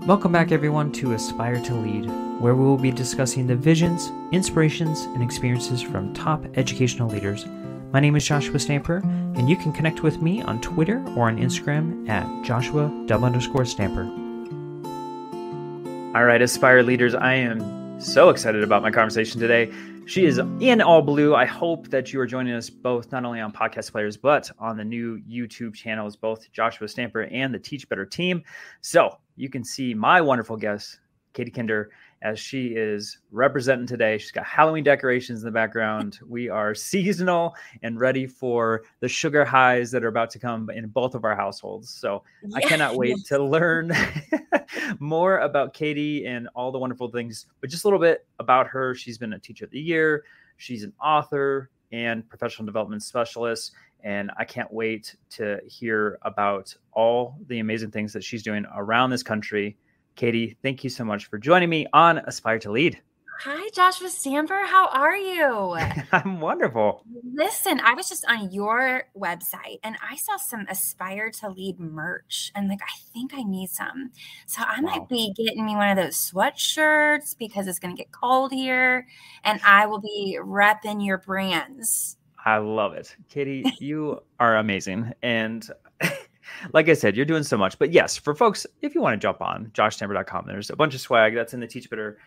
Welcome back, everyone, to Aspire to Lead, where we will be discussing the visions, inspirations, and experiences from top educational leaders. My name is Joshua Stamper, and you can connect with me on Twitter or on Instagram at Joshua_Stamper. All right, Aspire leaders, I am so excited about my conversation today. She is in all blue. I hope that you are joining us both not only on Podcast Players, but on the new YouTube channels, both Joshua Stamper and the Teach Better team. So you can see my wonderful guest, Katie Kinder, as she is representing today. She's got Halloween decorations in the background. We are seasonal and ready for the sugar highs that are about to come in both of our households. So I cannot wait to learn more about Katie and all the wonderful things, but just a little bit about her. She's been a Teacher of the Year. She's an author and professional development specialist. And I can't wait to hear about all the amazing things that she's doing around this country. Katie, thank you so much for joining me on Aspire to Lead. Hi, Joshua Stamper. How are you? I'm wonderful. Listen, I was just on your website and I saw some Aspire to Lead merch and I think I need some. So I might be getting me one of those sweatshirts because it's going to get cold here and I will be repping your brands. I love it. Katie, you are amazing. And like I said, you're doing so much. But yes, for folks, if you want to jump on joshstamper.com, there's a bunch of swag that's in the Teach Better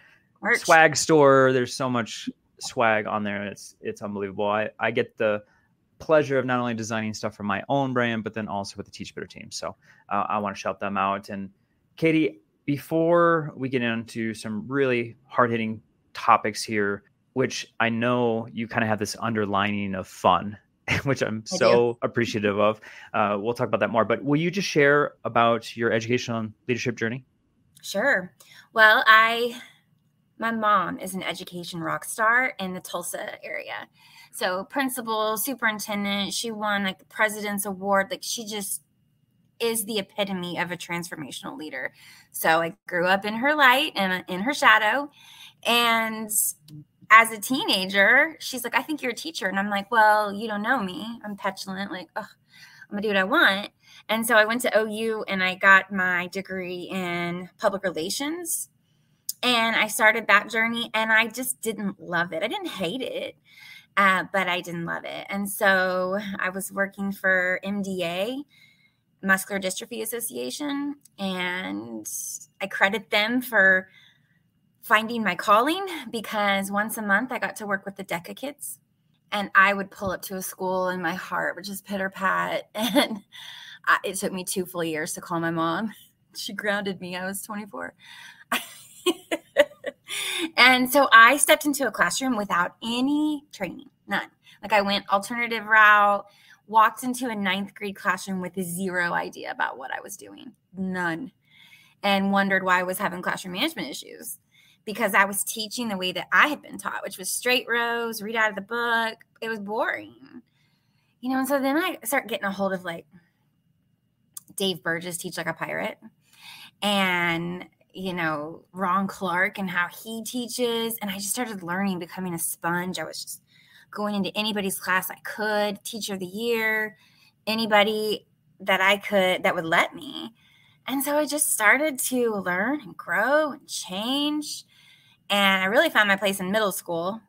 merch swag store. There's so much swag on there. It's unbelievable. I get the pleasure of not only designing stuff for my own brand, but then also with the Teach Better team. So I want to shout them out. And Katie, before we get into some really hard-hitting topics here, which I know you kind of have this underlining of fun, which I'm so appreciative of. We'll talk about that more, but will you just share about your educational and leadership journey? Sure. Well, my mom is an education rock star in the Tulsa area. So principal, superintendent, she won the President's Award. She just is the epitome of a transformational leader. So I grew up in her light and in her shadow. And as a teenager, she's like, I think you're a teacher. And I'm like, well, you don't know me. I'm petulant. I'm going to do what I want. And so I went to OU and I got my degree in public relations. And I started that journey and I just didn't love it. I didn't hate it, but I didn't love it. And so I was working for MDA, Muscular Dystrophy Association, and I credit them for finding my calling because once a month I got to work with the DECA kids and I would pull up to a school and my heart would just pitter pat. And it took me 2 full years to call my mom. She grounded me. I was 24. And so I stepped into a classroom without any training, none. I went alternative route, walked into a 9th grade classroom with 0 idea about what I was doing, none, and wondered why I was having classroom management issues because I was teaching the way that I had been taught, which was straight rows, read out of the book. It was boring, and so then I start getting a hold of Dave Burgess, Teach Like a Pirate, and Ron Clark and how he teaches. And I just started learning, becoming a sponge. I was just going into anybody's class I could, Teacher of the Year, anybody that I could that would let me. And so I just started to learn and grow and change. And I really found my place in middle school.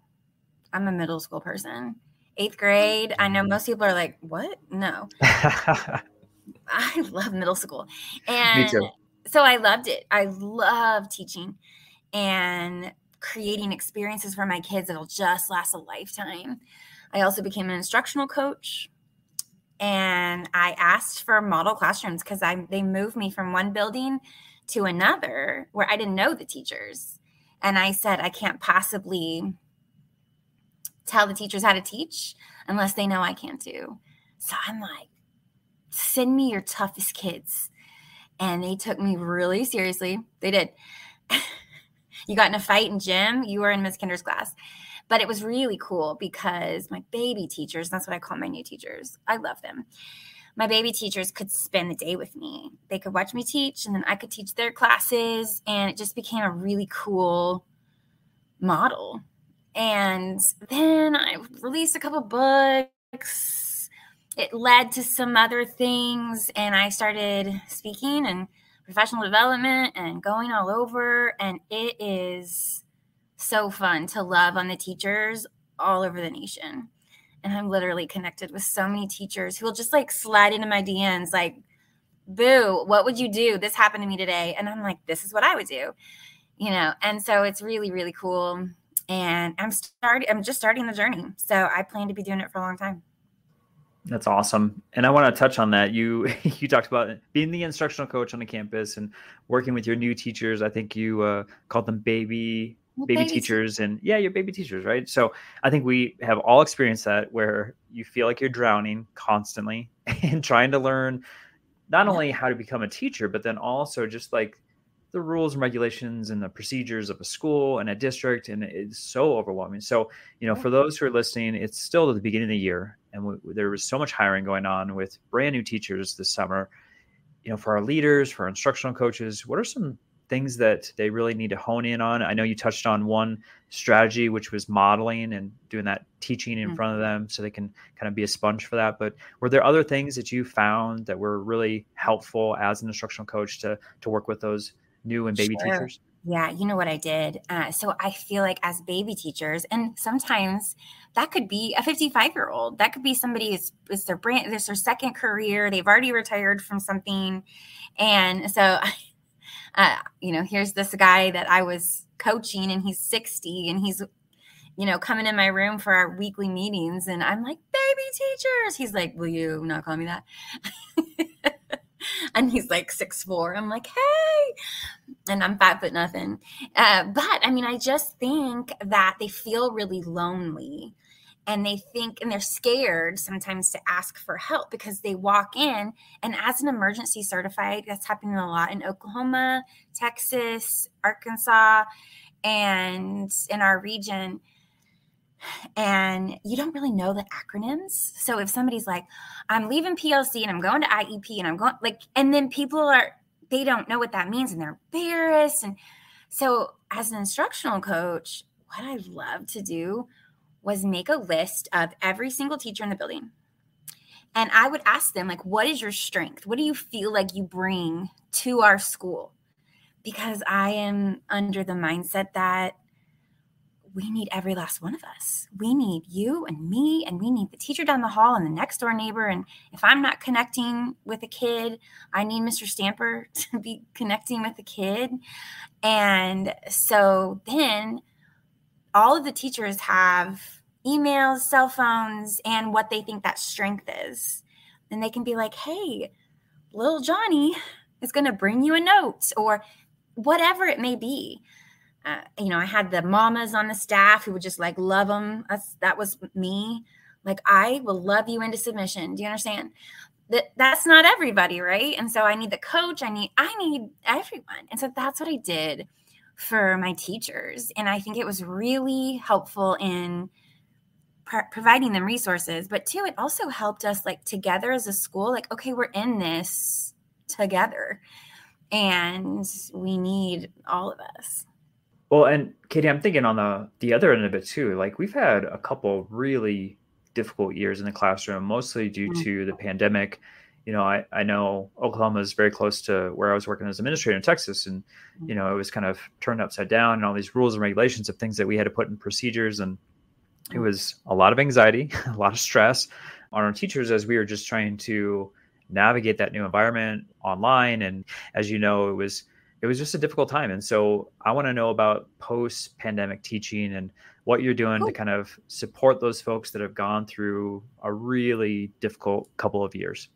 I'm a middle school person. 8th grade. I know most people are like, what? No. I love middle school. And me too. So I loved it. I love teaching and creating experiences for my kids that'll just last a lifetime. I also became an instructional coach and I asked for model classrooms because they moved me from one building to another where I didn't know the teachers. And I said, I can't possibly tell the teachers how to teach unless they know I can too. So I'm like, send me your toughest kids. And they took me really seriously. They did. You got in a fight in gym, you were in Miss Kinder's class. But it was really cool because my baby teachers, that's what I call my new teachers, I love them. My baby teachers could spend the day with me. They could watch me teach, and then I could teach their classes. And it just became a really cool model. And then I released a couple books. It led to some other things, and I started speaking and professional development and going all over. And it is so fun to love on the teachers all over the nation. And I'm literally connected with so many teachers who will just like slide into my DMs like, boo, what would you do? This happened to me today. And I'm like, this is what I would do, And so it's really, really cool. And I'm just starting the journey. So I plan to be doing it for a long time. That's awesome. And I want to touch on that. You talked about being the instructional coach on the campus and working with your new teachers. I think you called them baby teachers, and you're baby teachers, right? So I think we have all experienced that, where you feel like you're drowning constantly and trying to learn not only how to become a teacher, but then also just like the rules and regulations and the procedures of a school and a district. And it's so overwhelming. So, for those who are listening, it's still at the beginning of the year, and there was so much hiring going on with brand new teachers this summer. For our leaders, for our instructional coaches, what are some things that they really need to hone in on? I know you touched on one strategy, which was modeling and doing that teaching in front of them so they can kind of be a sponge for that. But were there other things that you found that were really helpful as an instructional coach to work with those new and baby teachers? Yeah, you know what I did? So I feel like as baby teachers, and sometimes that could be a 55-year-old. That could be somebody it's their second career. They've already retired from something. And so, here's this guy that I was coaching, and he's 60, and he's, coming in my room for our weekly meetings. And I'm like, baby teachers. He's like, will you not call me that? And he's like 6'4". I'm like, hey. And I'm 5'0". But I mean, I just think that they feel really lonely, and they're scared sometimes to ask for help because they walk in, and as an emergency certified, that's happening a lot in Oklahoma, Texas, Arkansas, and in our region. And you don't really know the acronyms. So if somebody's like, I'm leaving PLC and I'm going to IEP and I'm going and then they don't know what that means and they're embarrassed. And so as an instructional coach, what I love to do was make a list of every single teacher in the building. And I would ask them, like, what is your strength? What do you feel like you bring to our school? Because I am under the mindset that we need every last one of us. We need you and me, and we need the teacher down the hall and the next door neighbor. And if I'm not connecting with a kid, I need Mr. Stamper to be connecting with the kid. And so then all of the teachers have emails, cell phones, and what they think that strength is. And they can be like, hey, little Johnny is going to bring you a note, or whatever it may be. I had the mamas on the staff who would just like love them. That was me. Like, I will love you into submission. Do you understand? That's not everybody, right? And so I need the coach. I need everyone. And so that's what I did for my teachers. And I think it was really helpful in providing them resources. But too, it also helped us like together as a school, like, okay, we're in this together and we need all of us. Well, and Katie, I'm thinking on the other end of it too. Like, we've had a couple really difficult years in the classroom, mostly due to the pandemic. I know Oklahoma is very close to where I was working as administrator in Texas, and it was kind of turned upside down, and all these rules and regulations of things that we had to put in procedures, and it was a lot of anxiety, a lot of stress on our teachers as we were just trying to navigate that new environment online. And as you know, it was just a difficult time. And so I want to know about post-pandemic teaching and what you're doing to kind of support those folks that have gone through a really difficult couple of years.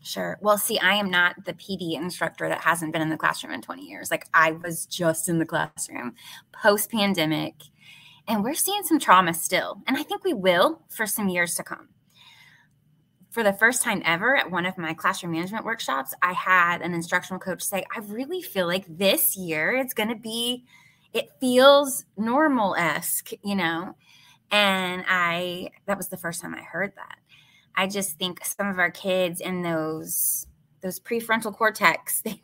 Sure. Well, see, I am not the PD instructor that hasn't been in the classroom in 20 years. Like, I was just in the classroom post-pandemic, and we're seeing some trauma still. And I think we will for some years to come. For the first time ever at one of my classroom management workshops, I had an instructional coach say, I really feel like this year it feels normal-esque, and that was the first time I heard that. I just think some of our kids in those prefrontal cortex, they're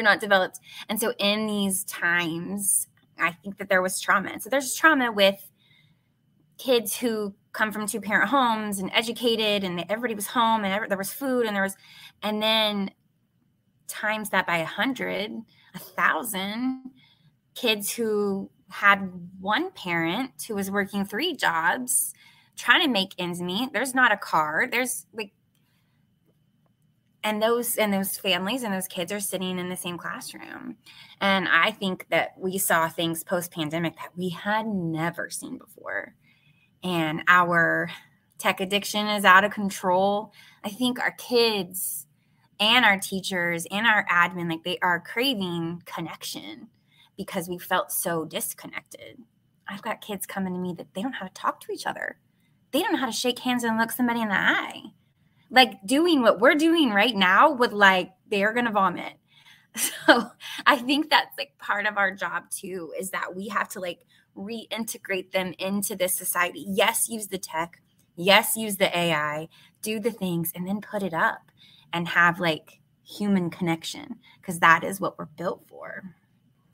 not developed. And so in these times, I think that there was trauma. And so there's trauma with kids who come from 2-parent homes and educated, and everybody was home, and there was food, and then times that by 100, 1,000 kids who had one parent who was working 3 jobs, trying to make ends meet. There's not a car. There's like, and those families and those kids are sitting in the same classroom. And I think that we saw things post-pandemic that we had never seen before. And our tech addiction is out of control. I think our kids and our teachers and our admin, like, they are craving connection because we felt so disconnected. I've got kids coming to me that they don't know how to talk to each other. They don't know how to shake hands and look somebody in the eye. Like, doing what we're doing right now would, like, they're going to vomit. So I think that's like part of our job too, is that we have to like reintegrate them into this society. Yes, use the tech. Yes, use the AI, do the things, and then put it up and have like human connection, because that is what we're built for.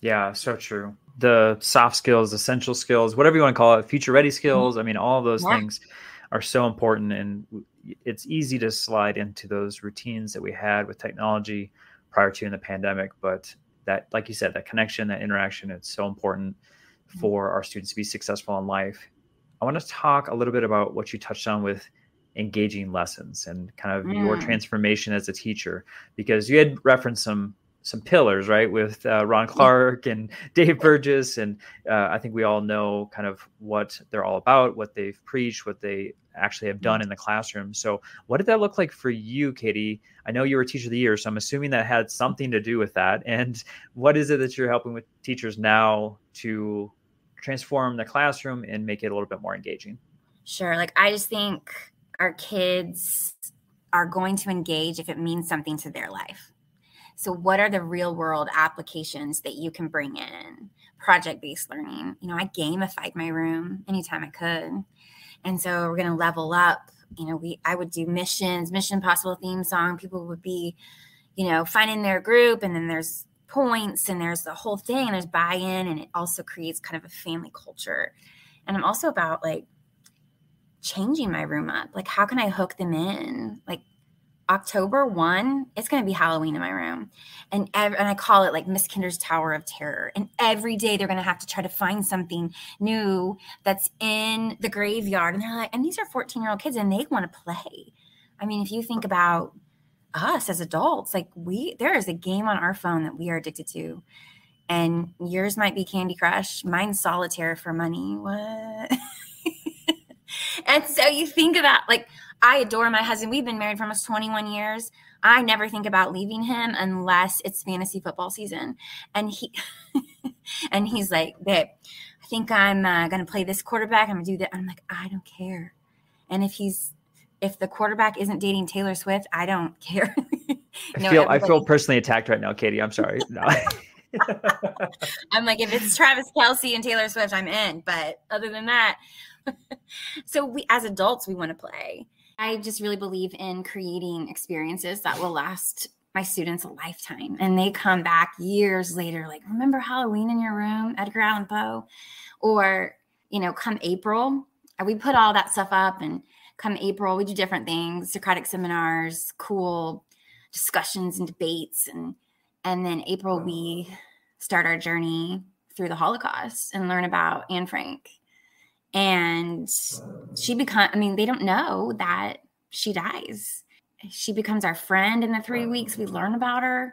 Yeah, so true. The soft skills, essential skills, whatever you want to call it, future ready skills. I mean, all of those things are so important, and it's easy to slide into those routines that we had with technology prior to in the pandemic. But that, like you said, that connection, that interaction, it's so important for our students to be successful in life. I want to talk a little bit about what you touched on with engaging lessons and kind of your transformation as a teacher, because you had referenced some pillars, right, with Ron Clark and Dave Burgess. And I think we all know kind of what they're all about, what they've preached, what they actually have done in the classroom. So what did that look like for you, Katie? I know you were Teacher of the Year, so I'm assuming that had something to do with that. And what is it that you're helping with teachers now to transform the classroom and make it a little bit more engaging? Sure. Like, I just think our kids are going to engage if it means something to their life. So what are the real world applications that you can bring in? Project-based learning. You know, I gamified my room anytime I could. And so we're going to level up. You know, I would do Mission Impossible theme song. People would be, you know, finding their group, and then there's points, and there's the whole thing, and there's buy-in, and it also creates kind of a family culture. And I'm also about like changing my room up. Like, how can I hook them in? Like, October 1, it's going to be Halloween in my room. And I call it like Miss Kinder's Tower of Terror. And every day they're going to have to try to find something new that's in the graveyard. And they're like, and these are 14-year-old kids, and they want to play. I mean, if you think about us as adults, like, there is a game on our phone that we are addicted to. And yours might be Candy Crush. Mine's Solitaire for money. What? And so you think about, like, I adore my husband. We've been married for almost 21 years. I never think about leaving him unless it's fantasy football season. And he's like, babe, I think I'm going to play this quarterback. I'm going to do that. I'm like, I don't care. And if the quarterback isn't dating Taylor Swift, I don't care. I feel personally attacked right now, Katie. I'm sorry. No. I'm like, if it's Travis Kelce and Taylor Swift, I'm in. But other than that, so we, as adults, we want to play. I just really believe in creating experiences that will last my students a lifetime. And they come back years later, like, remember Halloween in your room, Edgar Allan Poe? Or, you know, come April, we put all that stuff up, and come April, we do different things, Socratic seminars, cool discussions and debates. And then April, we start our journey through the Holocaust and learn about Anne Frank. And they don't know that she dies. She becomes our friend in the 3 weeks we learn about her.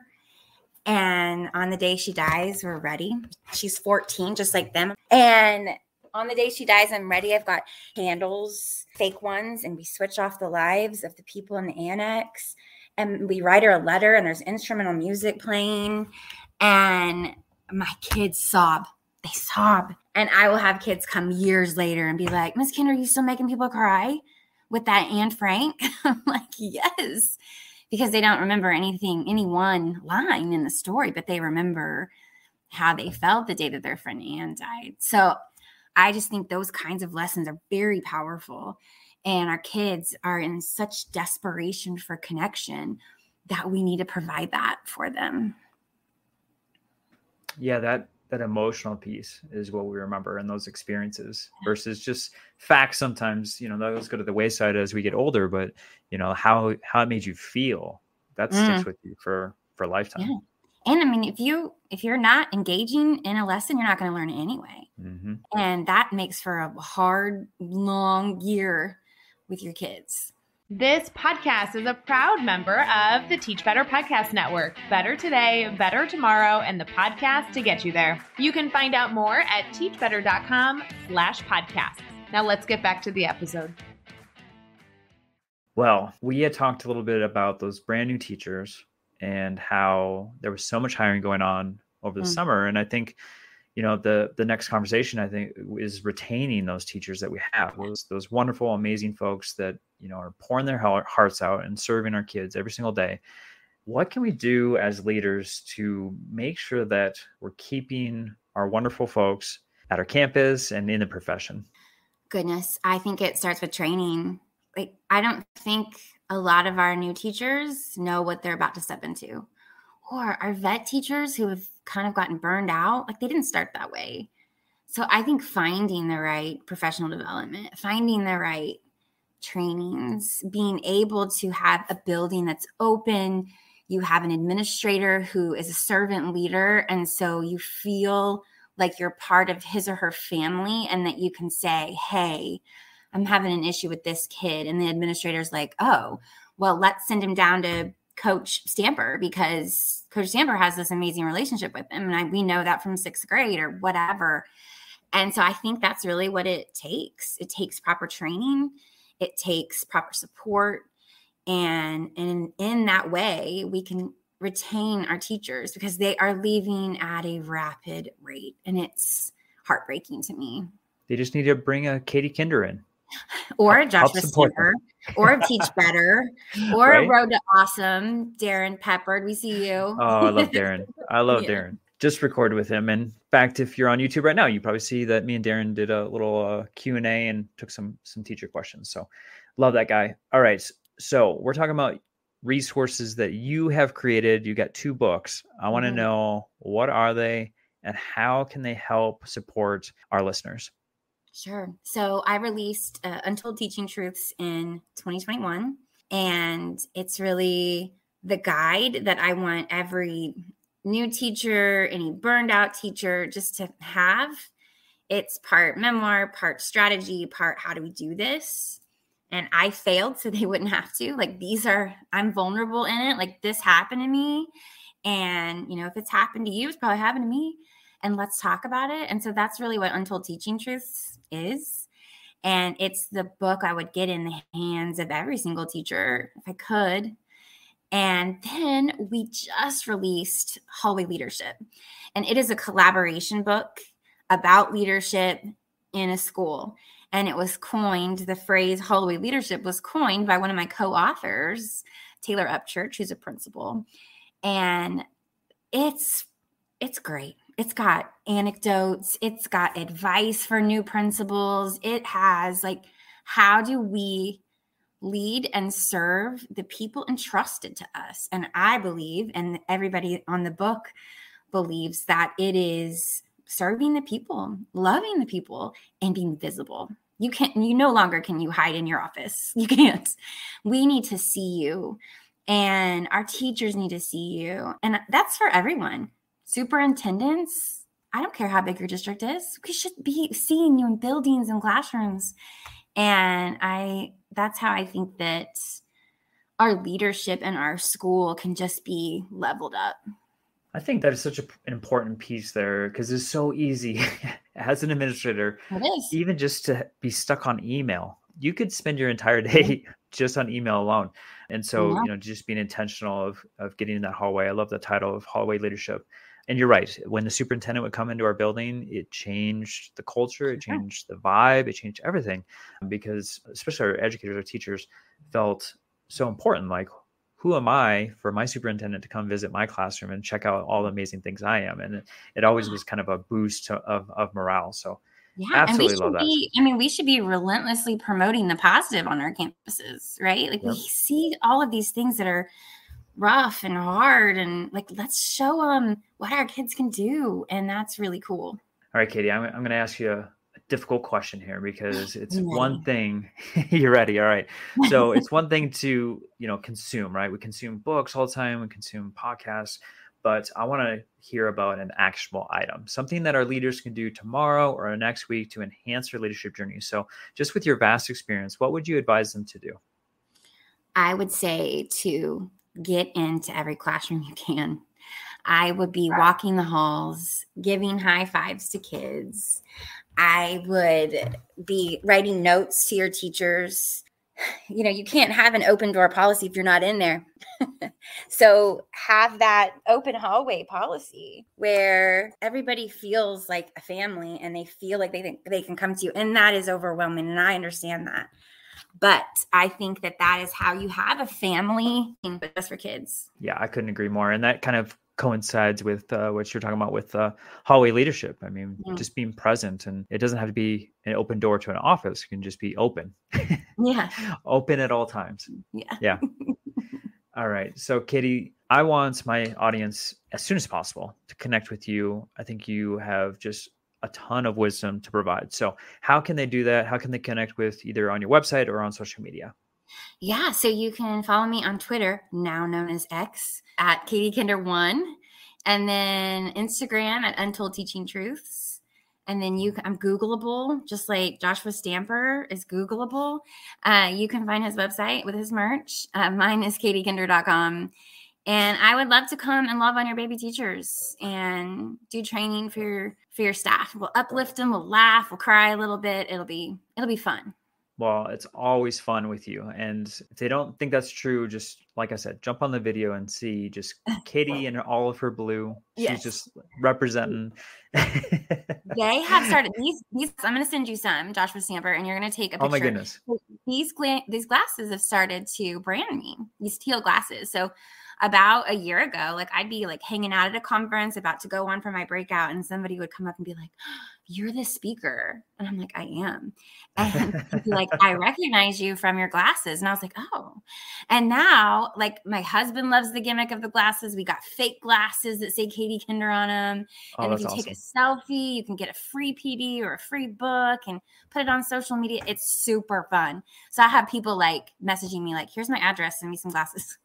And on the day she dies, we're ready. She's 14, just like them. And on the day she dies, I'm ready. I've got candles, fake ones, and we switch off the lives of the people in the annex. And we write her a letter, and there's instrumental music playing. And my kids sob. They sob. And I will have kids come years later and be like, Miss Kinder, are you still making people cry with that Anne Frank? I'm like, yes. Because they don't remember any one line in the story, but they remember how they felt the day that their friend Anne died. So I just think those kinds of lessons are very powerful. And our kids are in such desperation for connection that we need to provide that for them. Yeah, that emotional piece is what we remember in those experiences versus just facts. Sometimes, you know, those go to the wayside as we get older, but you know, how it made you feel, that sticks with you for for a lifetime. Yeah. And I mean, if you're not engaging in a lesson, you're not going to learn it anyway. Mm-hmm. And that makes for a hard, long year with your kids. This podcast is a proud member of the Teach Better Podcast Network. Better today, better tomorrow, and the podcast to get you there. You can find out more at teachbetter.com/podcasts. Now let's get back to the episode. Well, we had talked a little bit about those brand new teachers and how there was so much hiring going on over the summer. And I think, the next conversation, I think, is retaining those teachers that we have, those wonderful, amazing folks that, are pouring their hearts out and serving our kids every single day. What can we do as leaders to make sure that we're keeping our wonderful folks at our campus and in the profession? Goodness, I think it starts with training. Like, I don't think a lot of our new teachers know what they're about to step into. Or our vet teachers who have kind of gotten burned out, like they didn't start that way. So I think finding the right professional development, finding the right trainings, being able to have a building that's open, you have an administrator who is a servant leader, and so you feel like you're part of his or her family and that you can say, hey, I'm having an issue with this kid. And the administrator's like, oh, well, let's send him down to Coach Stamper because Coach Stamper has this amazing relationship with him. And we know that from 6th grade or whatever. And so I think that's really what it takes. It takes proper training. It takes proper support. And in that way, we can retain our teachers because they are leaving at a rapid rate. And it's heartbreaking to me. They just need to bring a Katie Kinder in. Or a Joshua Stamper, or a Teach Better, or a Road to Awesome, Darren Peppard. We see you. Oh, I love Darren. I love Darren. Just recorded with him. And in fact, if you're on YouTube right now, you probably see that me and Darren did a little Q&A and took some teacher questions. So love that guy. All right. So we're talking about resources that you have created. You got 2 books. I want to know, what are they and how can they help support our listeners? Sure. So I released Untold Teaching Truths in 2021, and it's really the guide that I want every new teacher, any burned out teacher just to have. It's part memoir, part strategy, part how do we do this? And I failed so they wouldn't have to. Like, I'm vulnerable in it. Like, this happened to me. And, if it's happened to you, it's probably happened to me. And let's talk about it. And so that's really what Untold Teaching Truths is. And it's the book I would get in the hands of every single teacher if I could. And then we just released Hallway Leadership. And it is a collaboration book about leadership in a school. And it was coined, the phrase hallway leadership was coined by one of my co-authors, Taylor Upchurch, who's a principal. And it's great. It's got anecdotes. It's got advice for new principals. It has how do we lead and serve the people entrusted to us? And I believe, and everybody on the book believes, that it is serving the people, loving the people, and being visible. You no longer can you hide in your office. You can't. We need to see you, and our teachers need to see you. And that's for everyone. Superintendents, I don't care how big your district is. We should be seeing you in buildings and classrooms. And that's how I think that our leadership in our school can just be leveled up. I think that is such an important piece there, because it's so easy as an administrator, even just to be stuck on email. You could spend your entire day just on email alone. And so, just being intentional of getting in that hallway. I love the title of Hallway Leadership. And you're right. When the superintendent would come into our building, it changed the culture, it changed the vibe, it changed everything, because especially our educators, our teachers felt so important. Like, who am I for my superintendent to come visit my classroom and check out all the amazing things I am? And it always was kind of a boost of morale. So absolutely love that. We should be relentlessly promoting the positive on our campuses, right? Like, we see all of these things that are rough and hard, and let's show them what our kids can do. And that's really cool. All right, Katie, I'm going to ask you a difficult question here because it's I'm one ready. thing. You're ready. All right. So it's one thing to, consume, right? We consume books all the time. We consume podcasts, but I want to hear about an actionable item, something that our leaders can do tomorrow or next week to enhance their leadership journey. So just with your vast experience, what would you advise them to do? I would say to get into every classroom you can. I would be walking the halls, giving high fives to kids. I would be writing notes to your teachers. You can't have an open door policy if you're not in there. So have that open hallway policy where everybody feels like a family and they feel like they can come to you. And that is overwhelming. And I understand that. But I think that is how you have a family, but just for kids. Yeah, I couldn't agree more. And that kind of coincides with what you're talking about with hallway leadership. I mean, just being present, and it doesn't have to be an open door to an office. It can just be open. Yeah. Open at all times. Yeah. All right. So Katie, I want my audience as soon as possible to connect with you. I think you have just a ton of wisdom to provide. So how can they do that? How can they connect with either on your website or on social media? Yeah, so you can follow me on Twitter, now known as X, at KatieKinder1, and then Instagram at Untold Teaching Truths. And then I'm Googleable, just like Joshua Stamper is Googleable. You can find his website with his merch. Mine is katiekinder.com. And I would love to come and love on your baby teachers and do training for your staff. We'll uplift them, we'll laugh, we'll cry a little bit. It'll be fun. Well, it's always fun with you. And if they don't think that's true, just like I said, jump on the video and see just Katie in all of her blue. She's just representing. They have started these. I'm going to send you some, Joshua Stamper, and you're going to take a picture. Oh my goodness. These glasses have started to brand me, these teal glasses. So about a year ago, like I'd be like hanging out at a conference about to go on for my breakout, and somebody would come up and be like, "You're the speaker." And I'm like, "I am." And he'd be like, "I recognize you from your glasses." And I was like, "Oh." And now, like, my husband loves the gimmick of the glasses. We got fake glasses that say Katie Kinder on them. And if you take a selfie, you can get a free PD or a free book and put it on social media. It's super fun. So I have people like messaging me like, "Here's my address, send me some glasses."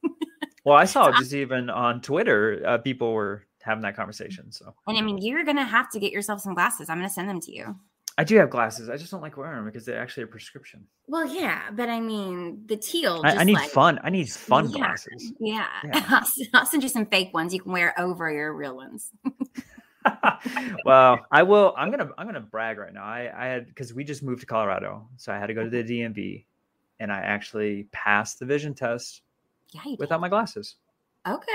Well, I saw just even on Twitter, people were having that conversation. So, and I mean, you're going to have to get yourself some glasses. I'm going to send them to you. I do have glasses. I just don't like wearing them because they're actually a prescription. Well, yeah, but I mean, the teal. I need fun. I need fun glasses. Yeah. I'll send you some fake ones you can wear over your real ones. Well, I will. I'm gonna brag right now. I had, because we just moved to Colorado, so I had to go to the DMV, and I actually passed the vision test. Yeah, without my glasses. Okay.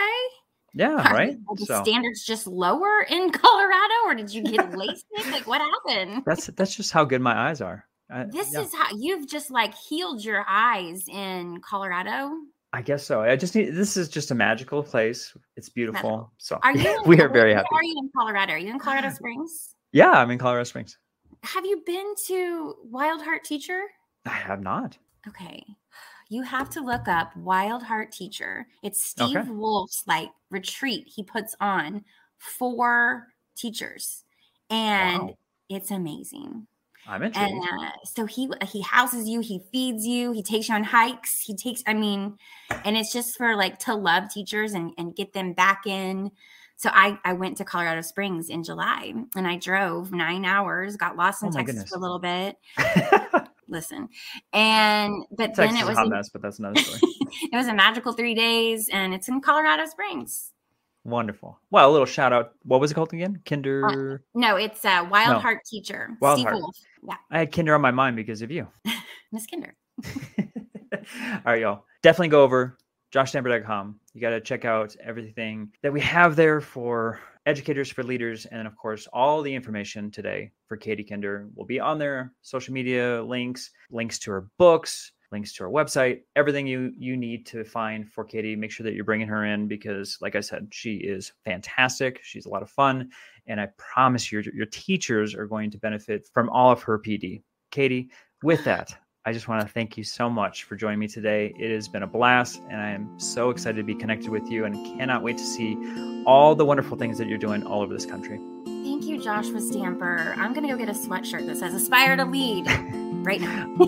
Yeah, right. Are the standards just lower in Colorado, or did you get LASIK? Like, what happened? That's just how good my eyes are. This is how you've just like healed your eyes in Colorado. I guess so. This is just a magical place. It's beautiful. Magical. So are you? We are very happy. Where are you in Colorado? Are you in Colorado Springs? Yeah, I'm in Colorado Springs. Have you been to Wild Heart Teacher? I have not. Okay. You have to look up Wild Heart Teacher. It's Steve Wolf's like retreat he puts on for teachers, and it's amazing. I'm intrigued. And so he houses you, he feeds you, he takes you on hikes, and it's just for like to love teachers and get them back in. So I went to Colorado Springs in July, and I drove 9 hours, got lost in Texas for a little bit. Listen, but then it was a hot mess, but that's another story. It was a magical 3 days, and it's in Colorado Springs. Wonderful. Well, a little shout out. What was it called again? Kinder? No, it's Wild Heart Teacher. Wild Steve Heart. Wolf. Yeah. I had Kinder on my mind because of you. Miss Kinder. All right, y'all. Definitely go over joshstamper.com. You got to check out everything that we have there for educators, for leaders, and of course, all the information today for Katie Kinder will be on there. Social media links to her books, links to her website, everything you need to find for Katie. Make sure that you're bringing her in because, like I said, she is fantastic. She's a lot of fun. And I promise you, your teachers are going to benefit from all of her PD. Katie, with that, I just want to thank you so much for joining me today. It has been a blast, and I am so excited to be connected with you and cannot wait to see all the wonderful things that you're doing all over this country. Thank Thank you, Joshua Stamper. I'm going to go get a sweatshirt that says Aspire to Lead right now. All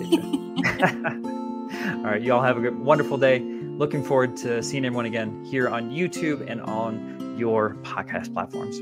right. You all have a wonderful day. Looking forward to seeing everyone again here on YouTube and on your podcast platforms.